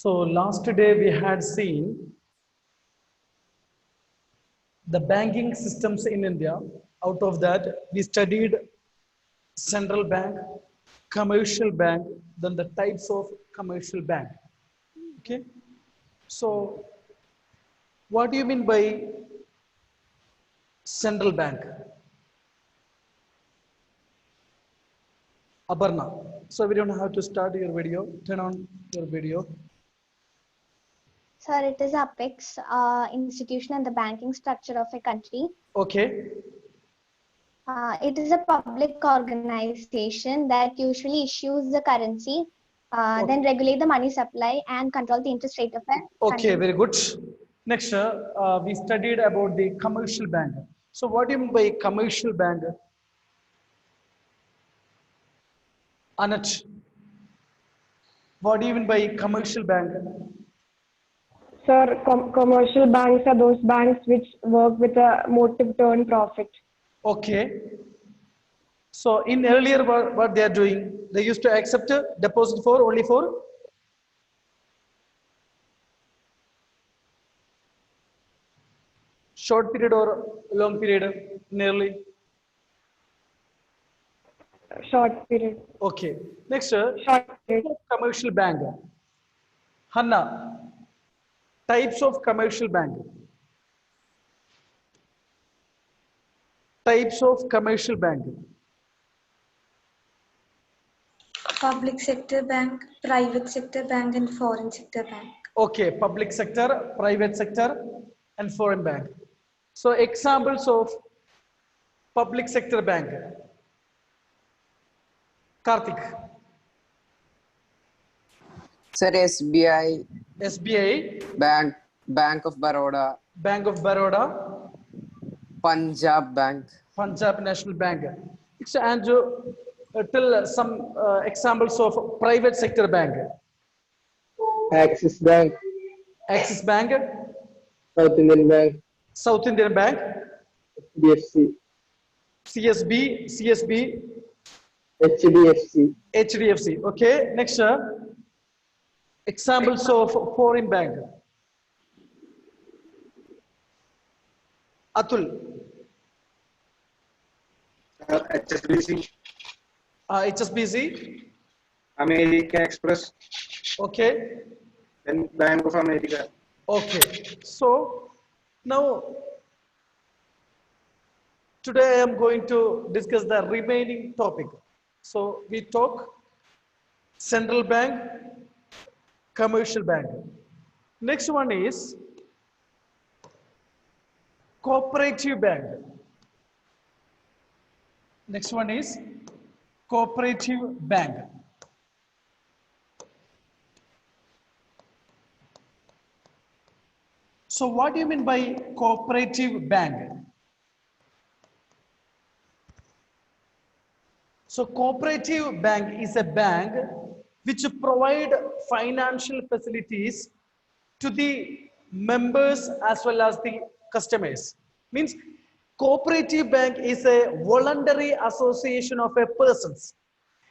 So last day we had seen the banking systems in India. Out of that, we studied central bank, commercial bank, then the types of commercial bank. Okay. So what do you mean by central bank? Aparna. So we don't have to start your video. Turn on your video. Sir, it is apex institution and the banking structure of a country. Okay. It is a public organization that usually issues the currency, then regulate the money supply and control the interest rate of a Okay, country. very good. Next, we studied about the commercial bank. So what do you mean by commercial bank? Anat, what do you mean by commercial bank? Sir, commercial banks are those banks which work with a motive to earn profit. Okay. So in earlier what they are doing, they used to accept a deposit for only for short period or long period, nearly. Short period. Okay. Next, Short period. commercial bank. Hanna, types of commercial bank. Types of commercial bank. Public sector bank, private sector bank, and foreign sector bank. Okay, public sector, private sector, and foreign bank. So examples of public sector bank. Karthik. Sir, SBI, SBI, Bank of Baroda, Bank of Baroda, Punjab Bank. Punjab National Bank. And tell some examples of private sector bank. Axis Bank, Axis Bank, South Indian Bank, South Indian Bank, HDFC, CSB, HDFC, HDFC. Okay, next, examples of foreign bank. Atul. HSBC, HSBC. American Express, Okay. then Bank of America. Okay. So now today I am going to discuss the remaining topic. So we talk central bank, commercial bank. Next one is cooperative bank. Next one is cooperative bank. So what do you mean by cooperative bank? So cooperative bank is a bank which provide financial facilities to the members as well as the customers. Means cooperative bank is a voluntary association of a persons.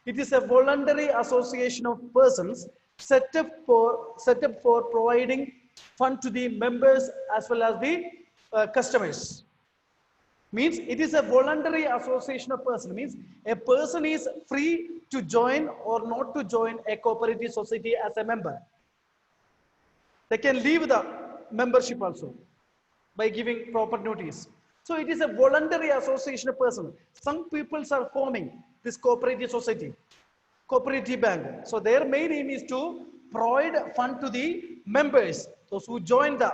It is a voluntary association of persons set up for providing fund to the members as well as the customers. Means it is a voluntary association of person. Means a person is free to join or not to join a cooperative society as a member. They can leave the membership also by giving proper notice. So it is a voluntary association of person. Some people are forming this cooperative society, cooperative bank. So their main aim is to provide fund to the members, those who join the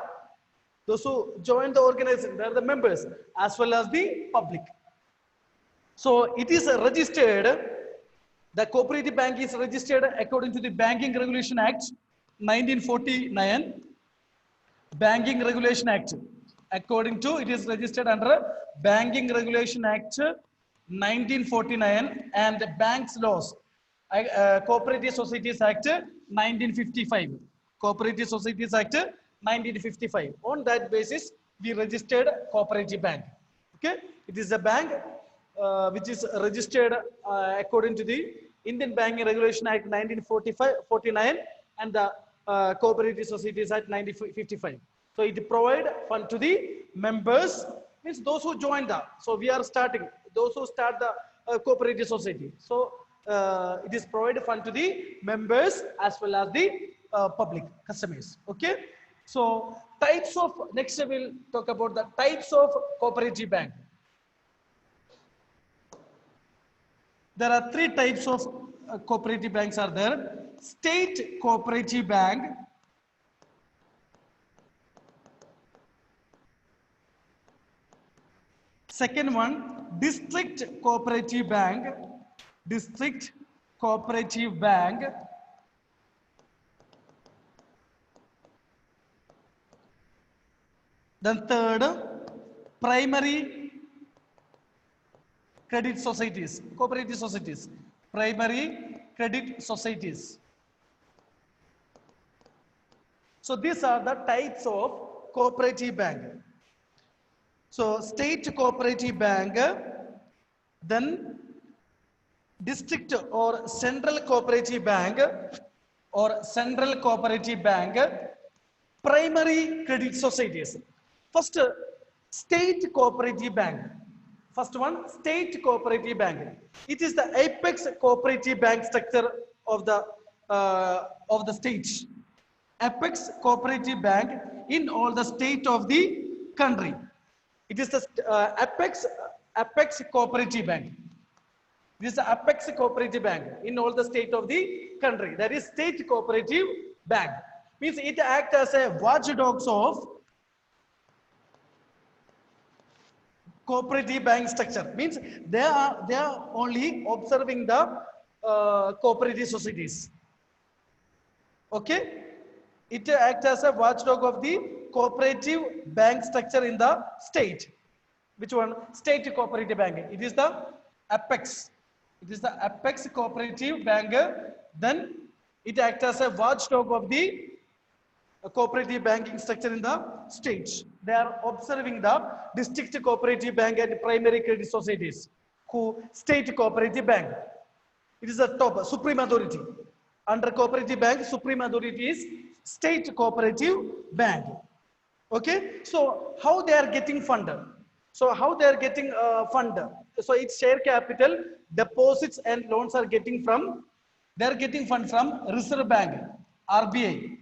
organization, they are the members as well as the public. So it is registered, the cooperative bank is registered according to the Banking Regulation Act 1949. Banking Regulation Act, according to, it is registered under Banking Regulation Act 1949 and Banks Laws, Cooperative Societies Act 1955. Cooperative Societies Act 1955. On that basis, we registered cooperative bank. Okay, it is a bank which is registered according to the Indian Banking Regulation Act 1949 and the cooperative societies Act 1955. So it provide fund to the members, means those who join the. So we are starting those who start the cooperative society. So it is provide fund to the members as well as the public customers. Okay. So types of, next we'll talk about the types of cooperative bank. There are three types of cooperative banks are there. State cooperative bank, second one district cooperative bank, district cooperative bank, then third primary credit societies, cooperative societies, primary credit societies. So these are the types of cooperative bank. So state cooperative bank, then district or central cooperative bank or central cooperative bank, primary credit societies. First, state cooperative bank. First one, state cooperative bank. It is the apex cooperative bank structure of the state. Apex cooperative bank in all the state of the country. It is the apex cooperative bank. This is the apex cooperative bank in all the state of the country. That is state cooperative bank. Means it acts as a watchdogs of cooperative bank structure. Means they are only observing the cooperative societies. Okay. It acts as a watchdog of the cooperative bank structure in the state. Which one? State cooperative bank. It is the apex. It is the apex cooperative bank. Then it acts as a watchdog of the cooperative banking structure in the state. They are observing the district cooperative bank and primary credit societies. Who? State cooperative bank. It is the top supreme authority. Under cooperative bank, supreme authority is state cooperative bank. Okay. So how they are getting funded? So how they are getting funded? So its share capital, deposits and loans are getting from, they are getting fund from Reserve Bank, RBI.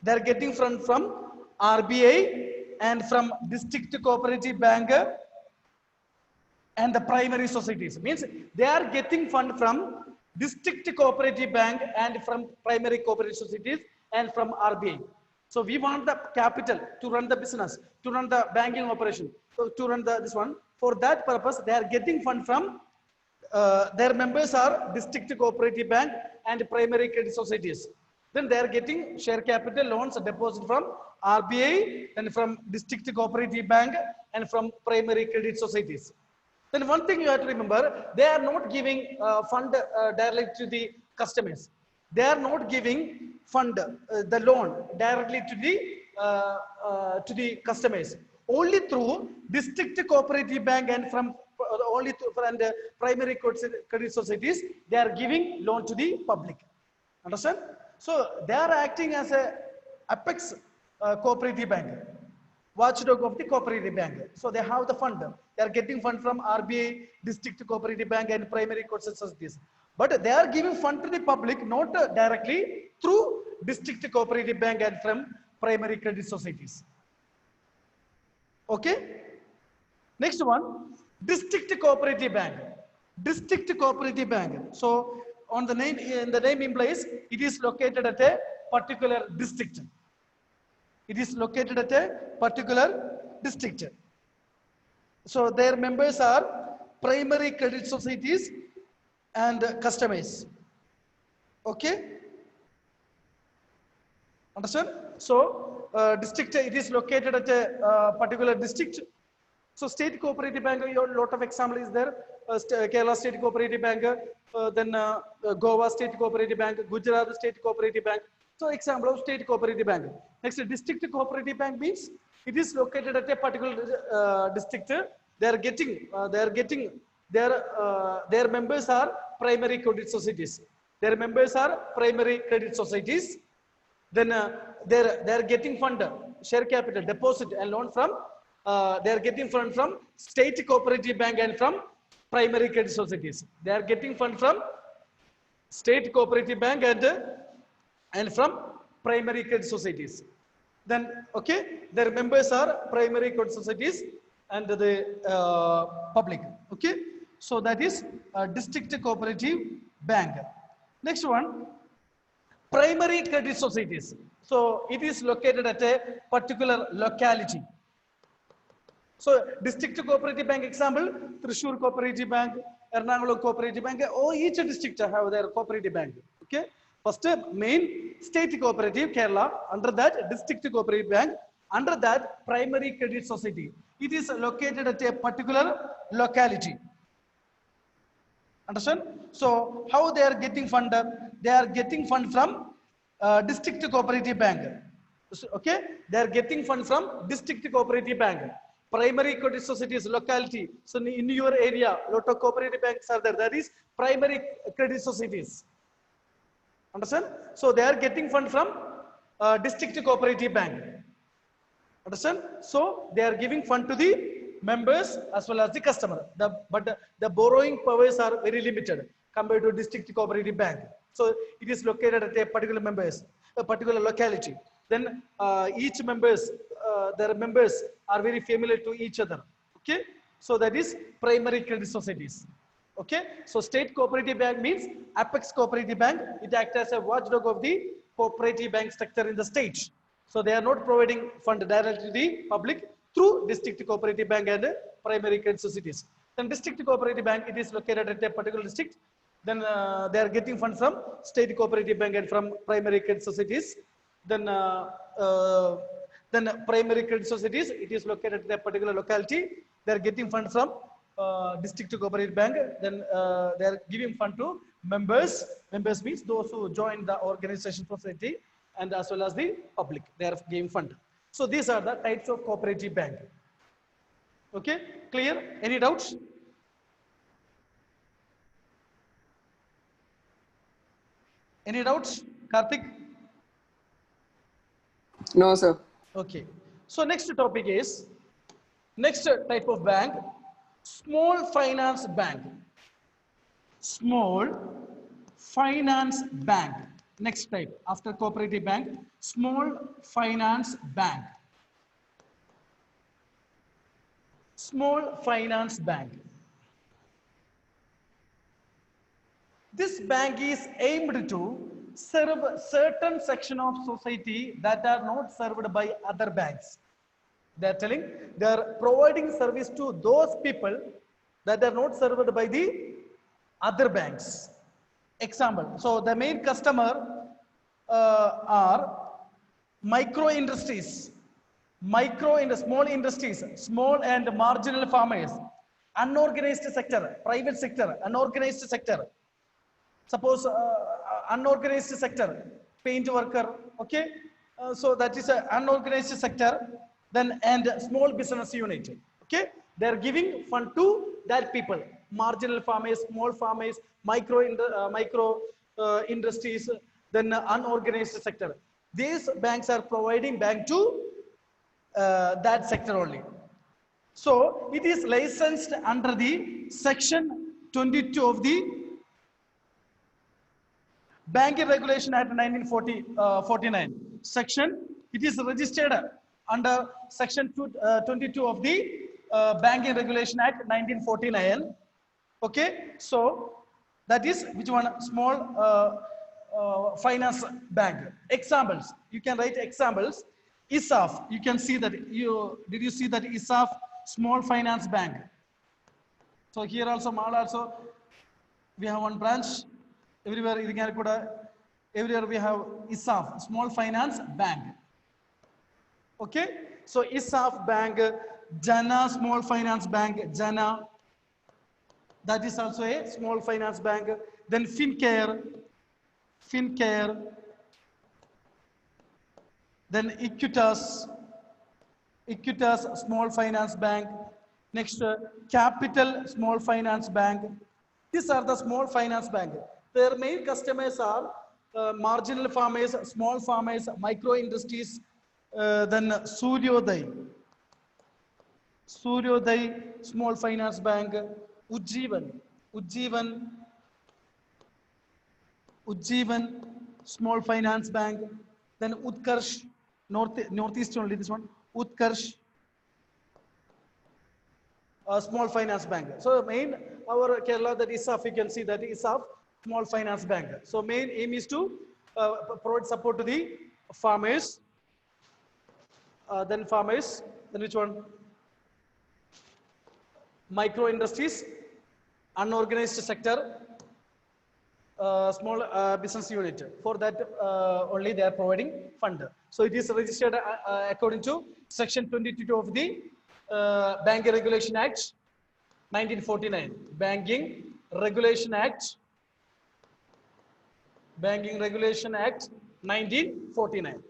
They are getting fund from RBI and from district cooperative bank and the primary societies. Means they are getting fund from district cooperative bank and from primary cooperative societies and from RBI. So we want the capital to run the business, to run the banking operation, so to run this one. For that purpose, they are getting fund from their members are district cooperative bank and primary credit societies. Then they are getting share capital, loans, deposit from RBI and from district cooperative bank and from primary credit societies. Then one thing you have to remember, they are not giving fund directly to the customers. They are not giving fund the loan directly to the customers. Only through district cooperative bank and from primary credit societies, they are giving loan to the public. Understand? So they are acting as a apex cooperative bank, watchdog of the cooperative bank. So they have the fund. They are getting fund from RBI, district cooperative bank and primary credit societies. But they are giving fund to the public, not directly through district cooperative bank and from primary credit societies. Okay. Next one, district cooperative bank. District cooperative bank. So on the name, the name implies it is located at a particular district. It is located at a particular district. So their members are primary credit societies and customers. Okay. Understand? So district, it is located at a particular district. So state cooperative bank, your lot of example is there. Kerala State Cooperative Bank, then Goa State Cooperative Bank, Gujarat State Cooperative Bank. So example of state cooperative bank. Next, district cooperative bank means it is located at a particular district. Their members are primary credit societies. Their members are primary credit societies. Then they're getting fund, share capital, deposit and loan from, they're getting fund from state cooperative bank and from primary credit societies. They are getting fund from state cooperative bank and from primary credit societies. Then, okay, their members are primary credit societies and the public. Okay, so that is district cooperative bank. Next one, primary credit societies. So it is located at a particular locality. So district cooperative bank example, Thrissur cooperative bank, Ernakulam cooperative bank, or each district have their cooperative bank. Okay. First main state cooperative Kerala, under that district cooperative bank, under that primary credit society. It is located at a particular locality. Understand? So how they are getting fund? They are getting fund from district cooperative bank. Okay, they are getting fund from district cooperative bank. Primary credit societies locality. So in your area, lot of cooperative banks are there. That is primary credit societies. Understand? So they are getting fund from district cooperative bank. Understand? So they are giving fund to the members as well as the customer. But the borrowing powers are very limited compared to district cooperative bank. So it is located at a particular members, a particular locality. Then each members, their members are very familiar to each other. Okay, so that is primary credit societies. Okay, so state cooperative bank means Apex Cooperative Bank. It acts as a watchdog of the cooperative bank sector in the state. So they are not providing fund directly to the public through district cooperative bank and primary credit societies. Then district cooperative bank, it is located at a particular district. Then they are getting funds from state cooperative bank and from primary credit societies. Then primary credit societies, it is located at a particular locality. They are getting funds from district cooperative bank. Then they are giving fund to members. Members means those who join the organization society and as well as the public. They are giving fund. So these are the types of cooperative bank. Okay, clear? Any doubts? Any doubts, Karthik? No, sir. Okay. So next topic is, next type of bank, small finance bank. Small finance bank. Next type, after cooperative bank, small finance bank. Small finance bank. This bank is aimed to serve certain section of society that are not served by other banks. They are telling they are providing service to those people that are not served by the other banks. Example, so the main customer are micro industries, small industries, small and marginal farmers, unorganized sector, private sector, unorganized sector. Suppose unorganized sector, paint worker, okay, so that is an unorganized sector. Then and small business unit, okay, they are giving fund to that people, marginal farmers, small farmers, micro industries, then unorganized sector. These banks are providing bank to that sector only. So it is licensed under the section 22 of the Banking Regulation Act 1949 section. It is registered under section 22 of the Banking Regulation Act 1949. Okay, so that is which one? Small finance bank. Examples, you can write examples. ISAF, you can see that. Did you see that ISAF, small finance bank? So here also, Mal also, we have one branch. Everywhere we have ISAF, small finance bank. Okay, so ISAF bank, Jana small finance bank, Jana, that is also a small finance bank. Then FinCare, then Equitas, small finance bank. Next, Capital small finance bank. These are the small finance bank. Their main customers are marginal farmers, small farmers, micro industries, then Suryodai Small Finance Bank, Ujjivan Small Finance Bank, then Utkarsh, Northeast only this one, Utkarsh Small Finance Bank. So main our Kerala, that ISAF, you can see that ISAF Small Finance Bank. So main aim is to provide support to the farmers. Then which one? Micro industries, unorganized sector, small business unit. For that only they are providing fund. So it is registered according to section 22 of the Banking Regulation Act 1949. Banking Regulation Act 1949.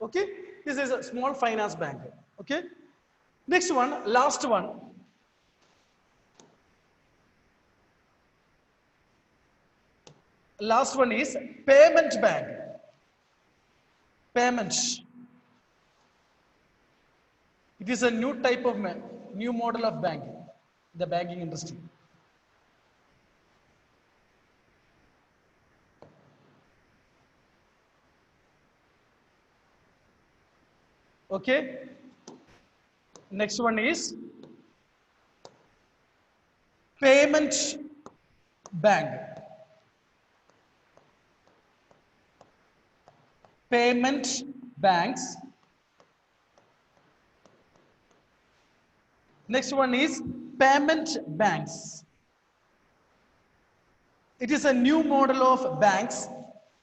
Okay, this is a small finance bank. Okay, next one, last one. Last one is payment bank. Payments. It is a new type of new model of banking, the banking industry. Okay. Next one is payment bank. Payment banks. Next one is payment banks. It is a new model of banks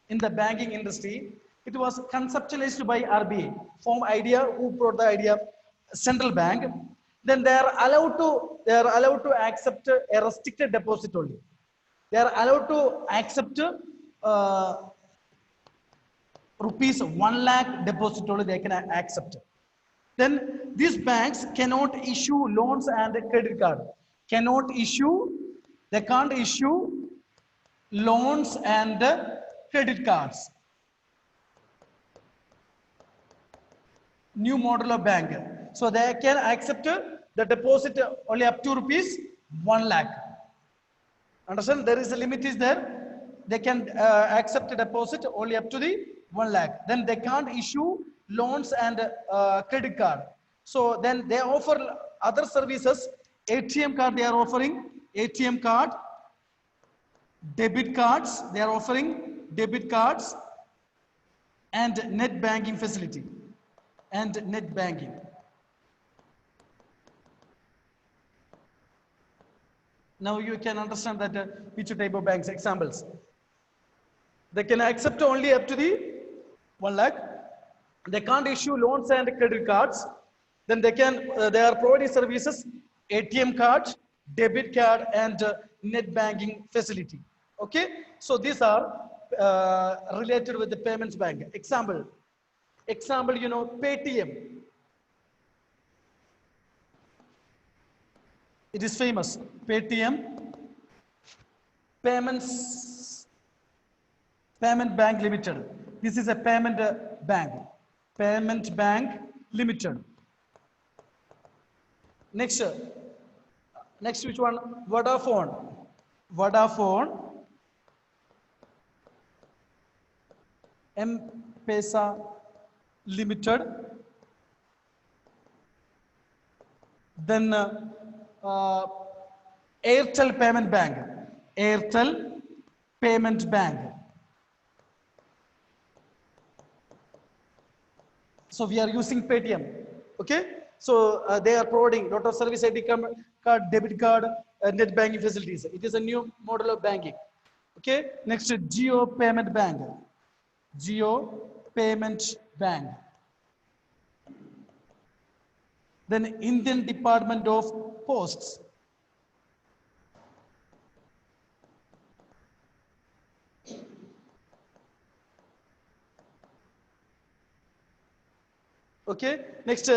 in the banking industry. It was conceptualized by RBI. Form idea, who brought the idea? Central Bank. Then they are allowed to accept a restricted deposit only. They are allowed to accept rupees 1 lakh deposit only they can accept. Then these banks cannot issue loans and credit card. They can't issue loans and credit cards. New model of bank. So they can accept the deposit only up to rupees 1 lakh. Understand? There is a limit is there. They can accept a deposit only up to the 1 lakh. Then they can't issue loans and credit card. So then they offer other services. ATM card they are offering. ATM card. Debit cards. They are offering debit cards. And net banking facility. And net banking. Now you can understand that which type of banks. Examples. They can accept only up to the 1 lakh. They can't issue loans and credit cards. Then they are providing services, ATM card, debit card, and net banking facility. Okay, so these are related with the payments bank. Example, you know, Paytm. It is famous. Paytm, Payment Bank Limited. This is a payment bank. Payment Bank Limited. Next which one? Vodafone. M-Pesa Limited. Then Airtel Payment Bank. Airtel Payment Bank. So we are using Paytm. Okay. So they are providing lot of service ID card, debit card, net banking facilities. It is a new model of banking. Okay. Next, Geo Payment Bank. Geo Payment Bank. Then Indian Department of Posts. Okay. Next,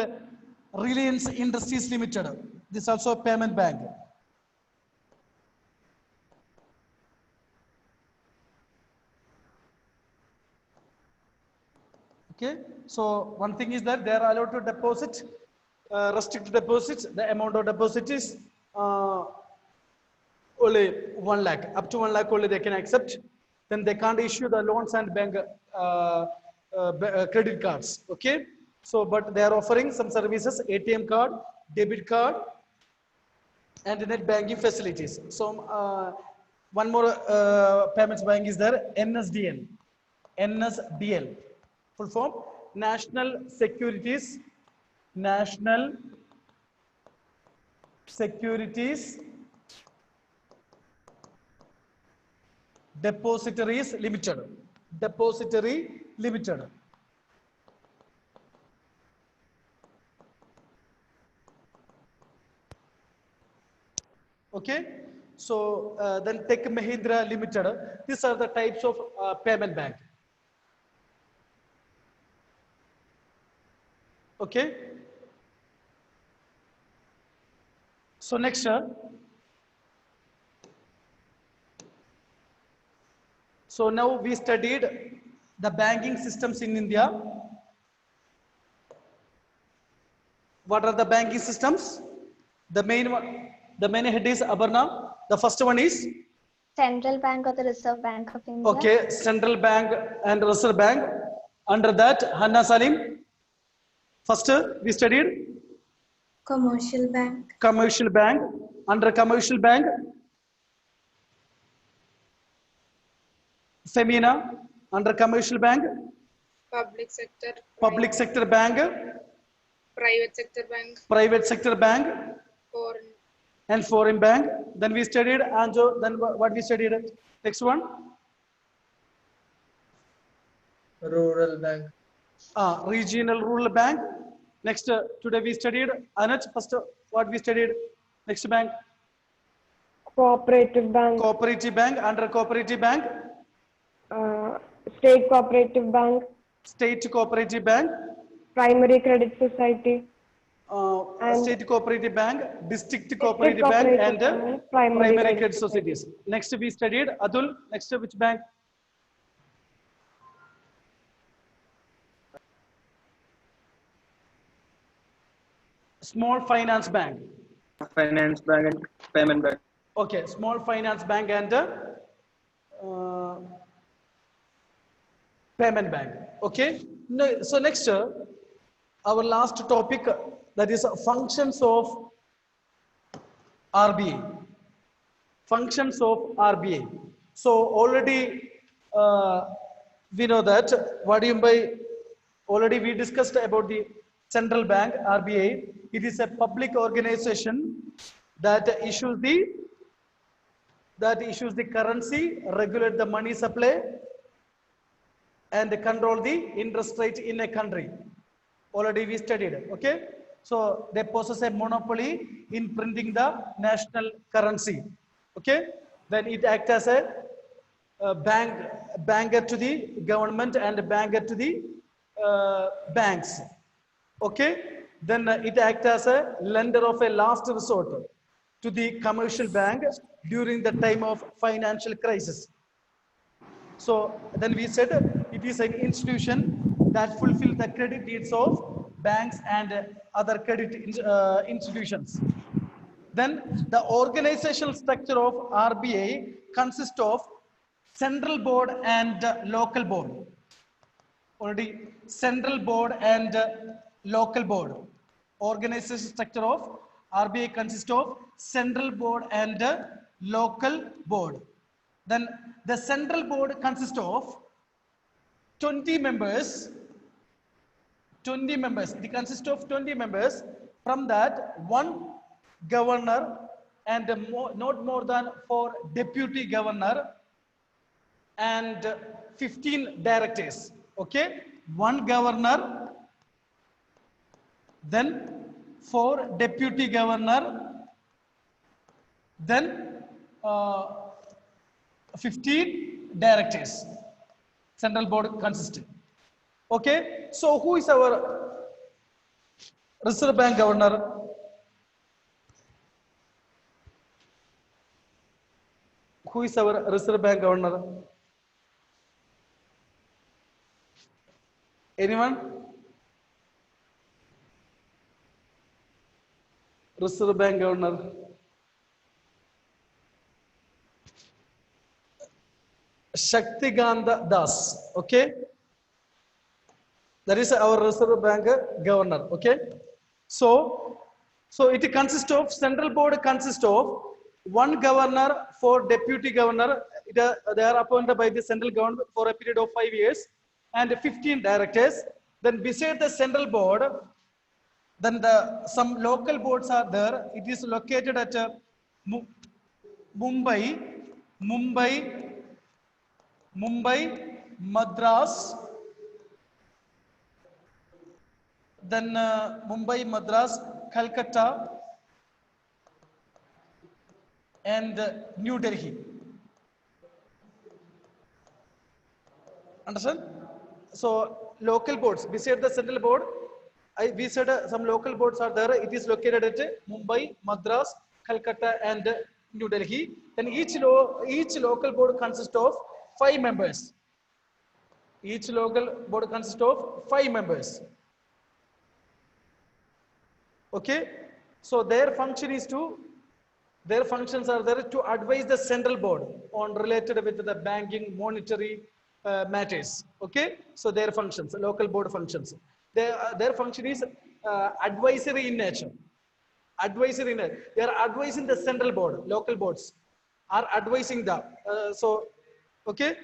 Reliance Industries Limited. This is also a payment bank. Okay, so one thing is that they are allowed to deposit, restricted deposits. The amount of deposit is only 1 lakh. Up to 1 lakh only they can accept. Then they can't issue the loans and bank credit cards. Okay, so but they are offering some services: ATM card, debit card, and net banking facilities. So one more payments bank is there, NSDL. NSDL, full form National Securities Depositories Limited. Depository Limited. Okay, so then Tech Mahindra Limited. These are the types of payment bank. Okay, so next so now we studied the banking systems in India. What are the banking systems? The main one, the main head is Abarna. The first one is Central Bank or the Reserve Bank of India. okay, Central Bank and Reserve Bank. Under that, Hanna Salim. First, we studied Commercial bank. Commercial Bank. Under Commercial Bank, Femina. Under Commercial Bank, Public sector, Public Sector Bank, private sector bank, Private Sector Bank, foreign, and Foreign Bank. Then we studied Anjo. Then what we studied? Next one. Rural bank. Regional Rural Bank. Next, today we studied Anaj. First, what we studied? Next bank, Cooperative bank, Cooperative Bank. Under Cooperative Bank, state cooperative bank, State Cooperative Bank, primary credit society, and State Cooperative Bank, District District Cooperative Bank, and Bank, Primary credit Credit Societies. Next, we studied Adul. Next, which bank? Small Finance Bank. Finance bank and payment bank. Okay, Small Finance Bank and Payment Bank. Okay. No, so next, our last topic, that is functions of RBI. Functions of RBI. So already we know that what do you mean by, already we discussed about the central bank, RBI. It is a public organization that issues the currency, regulate the money supply, and control the interest rate in a country. Already we studied. Okay, so they possess a monopoly in printing the national currency. Okay, then it acts as a banker to the government and a banker to the banks. Okay, then it acts as a lender of a last resort to the commercial bank during the time of financial crisis. So then we said it is an institution that fulfills the credit needs of banks and other credit institutions. Then the organizational structure of RBI consists of central board and local board. Already central board and local board. Organizational structure of RBI consists of central board and local board. Then the central board consists of 20 members. 20 members. It consists of 20 members. From that, one governor and not more than 4 deputy governor and 15 directors. Okay, one governor, then 4 deputy governor, then 15 directors. Central board consisting. Okay, so who is our Reserve Bank governor? Who is our Reserve Bank governor? Anyone? Reserve Bank Governor. Shaktiganda Das. Okay. That is our Reserve Bank Governor. Okay. So it consists of, central board consists of one governor, four deputy governor. They are appointed by the central government for a period of 5 years, and 15 directors. Then beside the central board, then some local boards are there. It is located at Mumbai, Madras, then Mumbai, Madras, Calcutta, and New Delhi. Understand? So local boards beside the central board, we said some local boards are there. It is located at Mumbai, Madras, Calcutta, and New Delhi. Then each local board consists of 5 members. Each local board consists of 5 members. Okay, so their functions are there to advise the central board on related with the banking, monetary matters. Okay, so their functions, local board functions. Their function is advisory in nature. Advisory in nature. They are advising the central board. Local boards are advising the. Okay.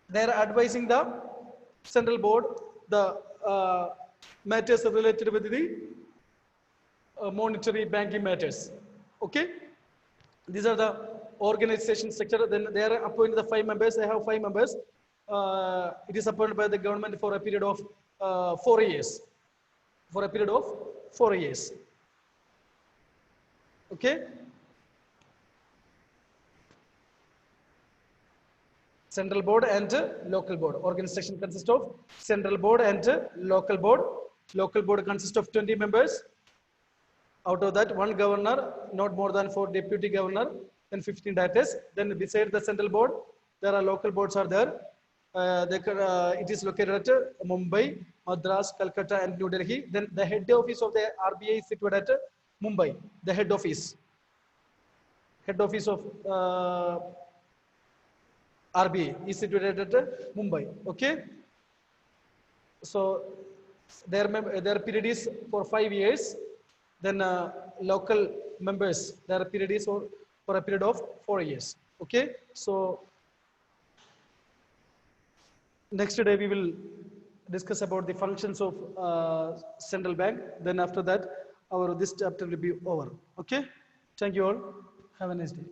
They are advising the central board the matters related with the monetary banking matters. Okay, these are the organization structure. Then they are appointed the 5 members. They have 5 members. It is appointed by the government for a period of 4 years. For a period of 4 years. Okay. Central board and local board. Organization consists of central board and local board. Local board consists of 20 members. Out of that, 1 governor, not more than 4 deputy governor, then 15 directors. Then beside the central board, there are local boards are there. It is located at Mumbai, Madras, Calcutta, and New Delhi. Then the head office of the RBI is situated at Mumbai. The head office of RBI is situated at Mumbai. Okay. So their period is for 5 years. Then local members, their period is for a period of 4 years. Okay. So next day we will discuss about the functions of central bank. Then after that, this chapter will be over. Okay. Thank you all. Have a nice day.